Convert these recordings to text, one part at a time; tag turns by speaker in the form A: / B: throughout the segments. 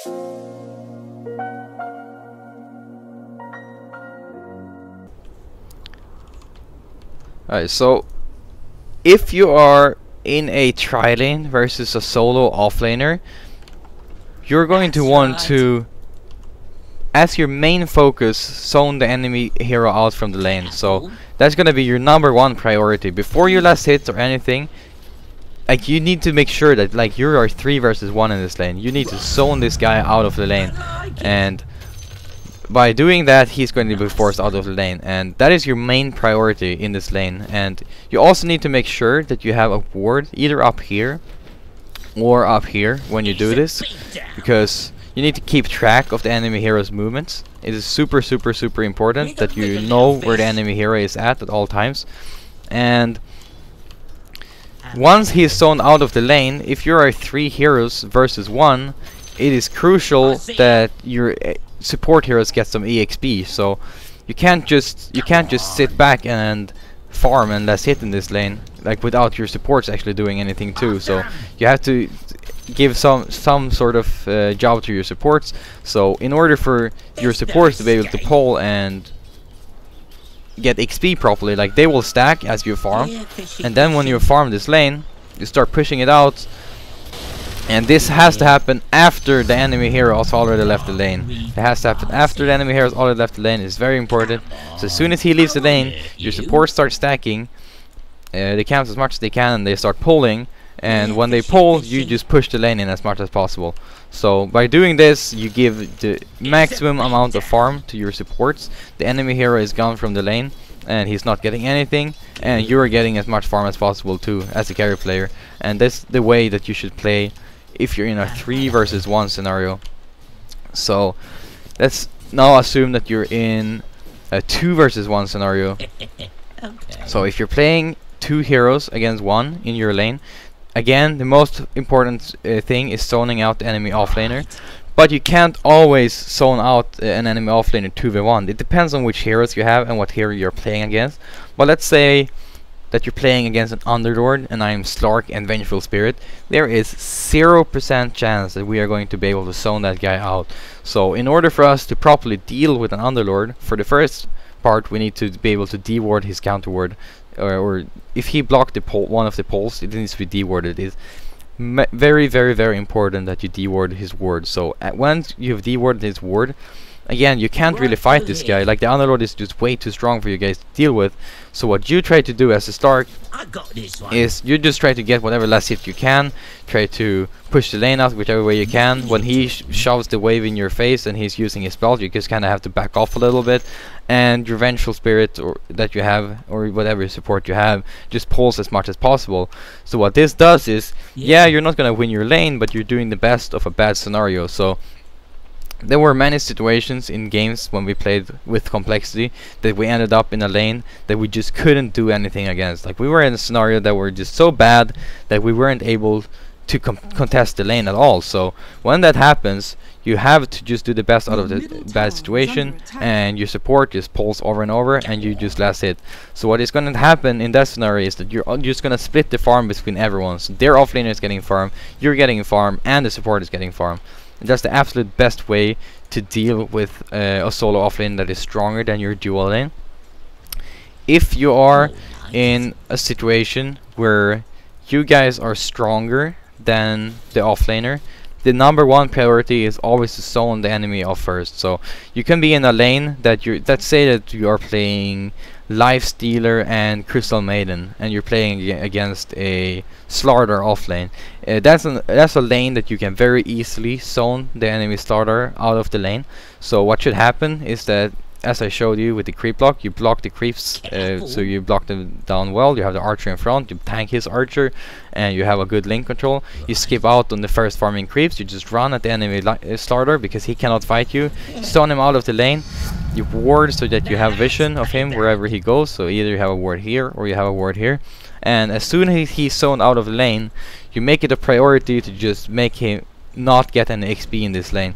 A: Alright, so if you are in a tri-lane versus a solo offlaner, you're going to want to, as your main focus, zone the enemy hero out from the lane. So that's gonna be your #1 priority. Before your last hit or anything, like, you need to make sure that, like, you are 3 versus 1 in this lane. You need to zone this guy out of the lane, and by doing that, he's going to be forced out of the lane, and that is your main priority in this lane. And you also need to make sure that you have a ward either up here or up here when you do this, because you need to keep track of the enemy hero's movements. It is super important that you know where the enemy hero is at all times. And once he is zoned out of the lane, if you are 3 heroes versus 1, it is crucial that your support heroes get some EXP. So you can't just sit back and farm and less hit in this lane, like, without your supports actually doing anything too. So you have to give some sort of job to your supports. So in order for your supports to be able to pull and get XP properly, like, they will stack as you farm, and then when you farm this lane, you start pushing it out. And this has to happen after the enemy hero has already left the lane. It has to happen after the enemy hero has already left the lane. It's very important. So as soon as he leaves the lane, your supports start stacking. They count as much as they can, and they start pulling. And when they pull, you just push the lane in as much as possible. So by doing this, you give the maximum amount of farm to your supports. The enemy hero is gone from the lane, and he's not getting anything, and you're getting as much farm as possible too, as a carry player. And that's the way that you should play if you're in a 3 versus 1 scenario. So let's now assume that you're in a 2 versus 1 scenario. So if you're playing 2 heroes against 1 in your lane, again, the most important thing is zoning out the enemy offlaner. But you can't always zone out an enemy offlaner 2v1. It depends on which heroes you have and what hero you're playing against. But let's say that you're playing against an Underlord and I'm Slark and Vengeful Spirit. There is 0% chance that we are going to be able to zone that guy out. So in order for us to properly deal with an Underlord, for the first part we need to be able to deward his counter ward, or if he blocked the one of the poles, it needs to be dewarded. It's very important that you deward his ward. So once you've dewarded his ward, again, you can't really fight this guy. Like, the Underlord is just way too strong for you guys to deal with. So what you try to do as a Stark is you just try to get whatever last hit you can. Try to push the lane out whichever way you can. When he shoves the wave in your face and he's using his spell, you just kind of have to back off a little bit. And your Vengeful Spirit that you have, or whatever support you have, just pulls as much as possible. So what this does is, yeah, you're not going to win your lane, but you're doing the best of a bad scenario. So there were many situations in games when we played with complexity that we ended up in a lane that we just couldn't do anything against. Like, we were in a scenario that were just so bad that we weren't able to contest the lane at all. So when that happens, you have to just do the best out of the bad situation, and your support just pulls over and over, and you just last hit. So what is going to happen in that scenario is that you're just going to split the farm between everyone. So their offlaner is getting farm, you're getting farm, and the support is getting farm. And that's the absolute best way to deal with a solo offlane that is stronger than your dual lane. If you are in a situation where you guys are stronger than the offlaner, the #1 priority is always to zone the enemy off first. So you can be in a lane that let's say that you are playing Lifestealer and Crystal Maiden, and you're playing against a Slardar offlane. That's a lane that you can very easily zone the enemy Slardar out of the lane. So what should happen is that, as I showed you with the creep block, you block the creeps, so you block them down well. You have the archer in front, you tank his archer, and you have a good lane control. You skip out on the first farming creeps, you just run at the enemy Slardar because he cannot fight you. Stun him out of the lane. You ward so that you have vision of him wherever he goes. So either you have a ward here or you have a ward here. And as soon as he's zoned out of the lane, you make it a priority to just make him not get any XP in this lane.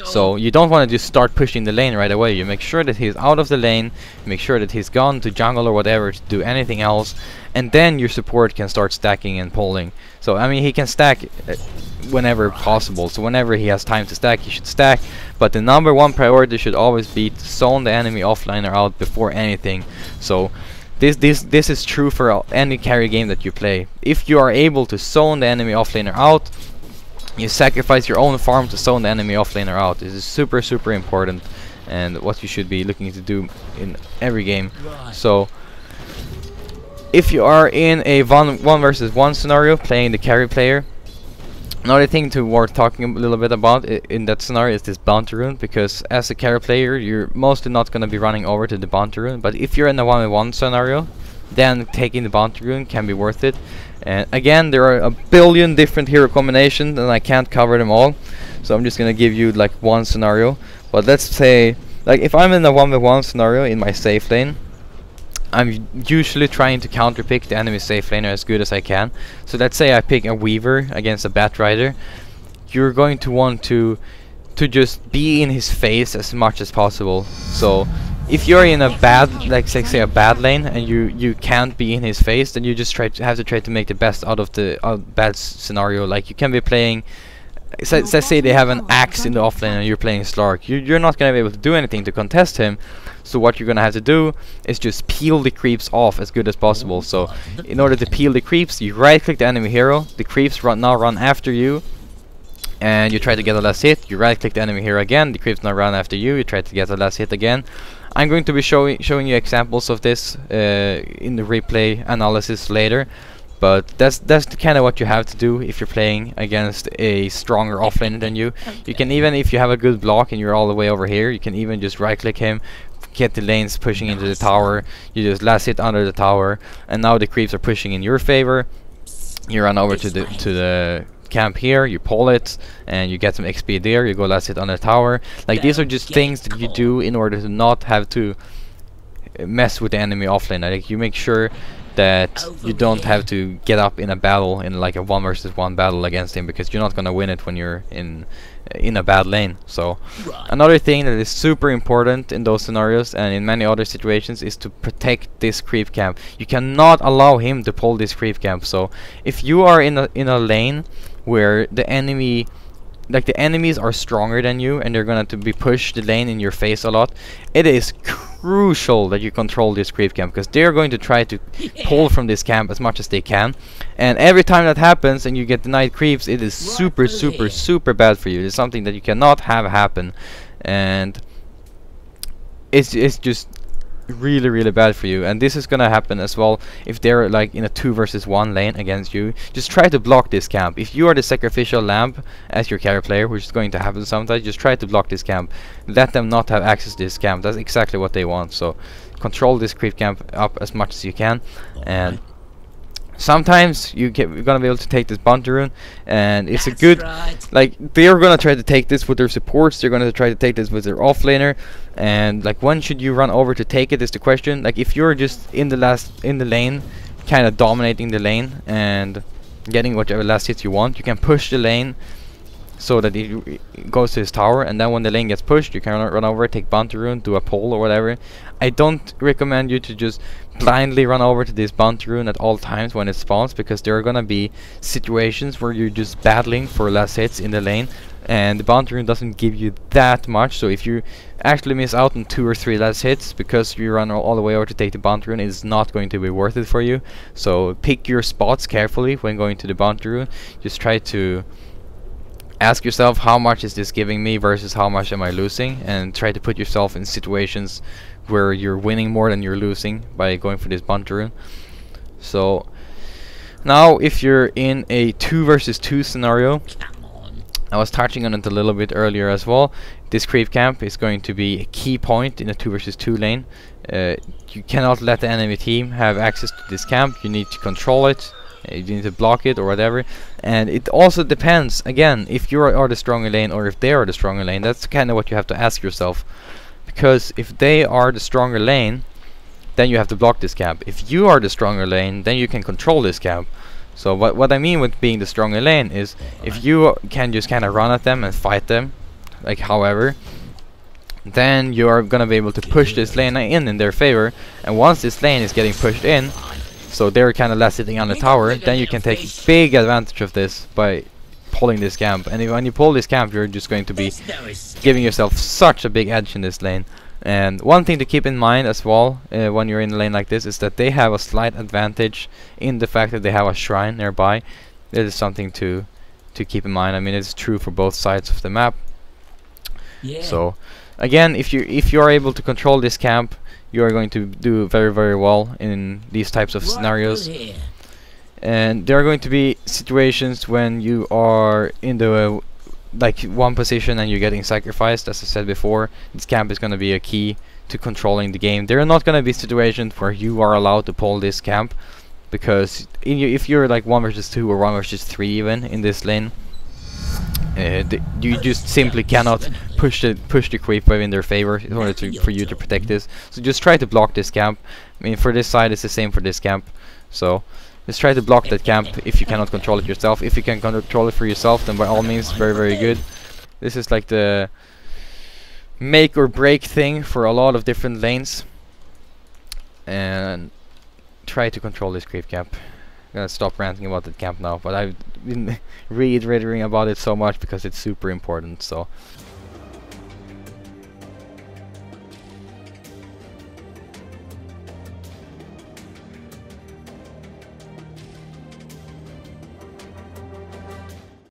A: So you don't want to just start pushing the lane right away. You make sure that he's out of the lane, make sure that he's gone to jungle or whatever to do anything else, and then your support can start stacking and pulling. So I mean, he can stack whenever possible, so whenever he has time to stack, he should stack, but the #1 priority should always be to zone the enemy offlaner out before anything. So this is true for any carry game that you play. If you are able to zone the enemy offlaner out, you sacrifice your own farm to zone the enemy offlaner out. This is super important, and what you should be looking to do in every game. So if you are in a 1 versus 1 scenario playing the carry player, another thing worth talking a little bit about in that scenario is this bounty rune, because as a carry player you're mostly not going to be running over to the bounty rune, but if you're in a 1v1 scenario, then taking the bounty rune can be worth it. And again, there are a billion different hero combinations and I can't cover them all, so I'm just gonna give you like one scenario. But let's say, like, if I'm in a 1v1 scenario in my safe lane, I'm usually trying to counterpick the enemy safe laner as good as I can. So let's say I pick a Weaver against a Bat Rider. You're going to want to just be in his face as much as possible. So if you're in a bad, like say a bad lane, and you can't be in his face, then you just have to try to make the best out of the bad scenario. Like, you can be playing, let's say they have an axe in the offlane and you're playing Slark. You're not gonna be able to do anything to contest him. So what you're gonna have to do is just peel the creeps off as good as possible. So in order to peel the creeps, you right click the enemy hero, the creeps now run after you, and you try to get a last hit. You right click the enemy hero again, the creeps now run after you, you try to get a last hit again. I'm going to be showing you examples of this in the replay analysis later, but that's kind of what you have to do if you're playing against a stronger offlaner than you. You can, even if you have a good block and you're all the way over here, you can even just right click him, get the lanes pushing into the tower, you just last hit under the tower, and now the creeps are pushing in your favor. You run over to the camp here, you pull it, and you get some XP there, you go last hit on the tower. Like, these are just things that you do in order to not have to mess with the enemy offlane. Like, you make sure that you don't have to get up in a battle, in like a 1 versus 1 battle against him, because you're not gonna win it when you're in a bad lane. So another thing that is super important in those scenarios and in many other situations is to protect this creep camp. You cannot allow him to pull this creep camp. So if you are in a lane where the enemy, like, the enemies are stronger than you and they're gonna to be pushed the lane in your face a lot, it is crucial that you control this creep camp, because they're going to try to pull from this camp as much as they can, and every time that happens and you get denied creeps, it is super bad for you. It's something that you cannot have happen, and it's just really bad for you. And this is gonna happen as well if they're like in a 2 versus 1 lane against you. Just try to block this camp. If you are the sacrificial lamb as your carry player, which is going to happen sometimes, just try to block this camp. Let them not have access to this camp. That's exactly what they want. So control this creep camp up as much as you can, and sometimes you're gonna be able to take this bounty rune, and it's a good, like, they're gonna try to take this with their supports, they're gonna try to take this with their offlaner, and like, when should you run over to take it is the question. Like, if you're just in the lane, kind of dominating the lane and getting whatever last hits you want, you can push the lane so that it goes to his tower, and then when the lane gets pushed, you can run over, take bounty rune, do a pull or whatever. I don't recommend you to just blindly run over to this bounty rune at all times when it spawns, because there are gonna be situations where you're just battling for last hits in the lane, and the bounty rune doesn't give you that much. So if you actually miss out on 2 or 3 last hits because you run all the way over to take the bounty rune, it's not going to be worth it for you. So pick your spots carefully when going to the bounty rune. Just try to ask yourself, how much is this giving me versus how much am I losing, and try to put yourself in situations where you're winning more than you're losing by going for this bounty rune. So now if you're in a 2 versus 2 scenario, I was touching on it a little bit earlier as well, this creep camp is going to be a key point in a 2 versus 2 lane. You cannot let the enemy team have access to this camp. You need to control it, you need to block it or whatever. And it also depends, again, if you are the stronger lane or if they are the stronger lane. That's kind of what you have to ask yourself, because if they are the stronger lane, then you have to block this camp. If you are the stronger lane, then you can control this camp. So what I mean with being the stronger lane is, if you can just kind of run at them and fight them like however, then you are gonna be able to push this lane in their favor. And once this lane is getting pushed in, so they're kind of less sitting on the tower, then you can take big advantage of this by pulling this camp. And when you pull this camp, you're just going to be giving yourself such a big edge in this lane. And one thing to keep in mind as well when you're in a lane like this is that they have a slight advantage in the fact that they have a shrine nearby. That is something to keep in mind. I mean, it's true for both sides of the map. So again, if you are able to control this camp, you are going to do very, very well in these types of scenarios. And there are going to be situations when you are in the like one position and you're getting sacrificed. As I said before, this camp is going to be a key to controlling the game. There are not going to be situations where you are allowed to pull this camp, because if you're like 1 versus 2 or 1 versus 3 even in this lane, you just simply cannot push the creep wave in their favor in order for you to protect this. So just try to block this camp. I mean, for this side it's the same for this camp. So just try to block that camp if you cannot control it yourself. If you can control it for yourself, then by all means, very, very good. This is like the make or break thing for a lot of different lanes. And try to control this creep camp. I'm gonna stop ranting about that camp now, but I've been reiterating about it so much because it's super important. So